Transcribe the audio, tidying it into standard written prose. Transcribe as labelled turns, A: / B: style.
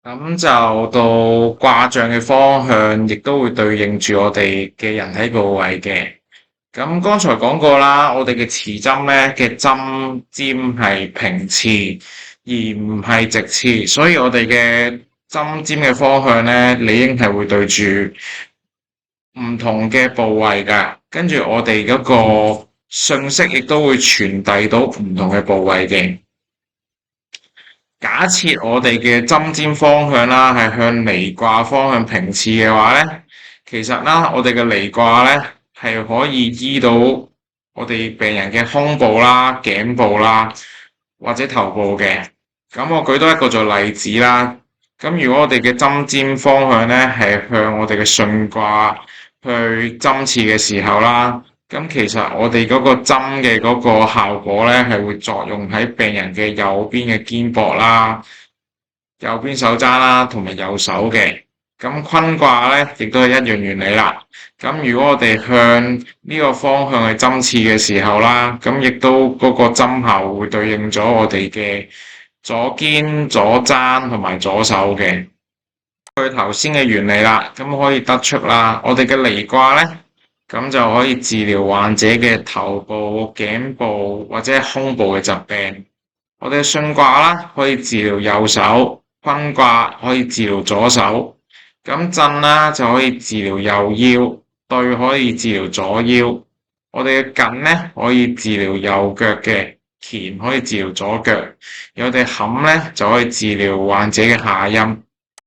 A: 咁就到卦象嘅方向，亦都會對應住我哋嘅人體部位嘅。咁剛才講過啦，我哋嘅持針咧嘅針尖係平刺，而唔係直刺，所以我哋嘅針尖嘅方向咧，理應係會對住唔同嘅部位㗎。跟住我哋嗰個信息亦都會傳遞到唔同嘅部位嘅。假設我哋嘅針尖方向啦，係向離卦方向平刺嘅話咧，其實啦，我哋嘅離卦咧係可以醫到我哋病人嘅胸部啦、頸部啦或者頭部嘅。咁我舉多一個做例子啦。咁如果我哋嘅針尖方向咧係向我哋嘅巽卦去針刺嘅時候啦，咁其實我哋嗰個針嘅嗰個效果咧，係會作用喺病人嘅右邊嘅肩膊啦、右邊手踭啦，同埋右手嘅。咁坤卦咧，亦都係一樣原理啦。咁如果我哋向呢個方向去針刺嘅時候啦，咁亦都嗰個針效會對應咗我哋嘅左肩、左踭同埋左手嘅。佢頭先嘅原理啦，咁可以得出啦，我哋嘅離卦咧。咁就可以治療患者嘅頭部、頸部或者胸部嘅疾病。我哋嘅巽卦啦，可以治療右手；坤卦可以治療左手。咁震啦就可以治療右腰，兌可以治療左腰。我哋嘅艮咧可以治療右腳嘅，乾可以治療左腳。而我哋坎咧就可以治療患者嘅下陰。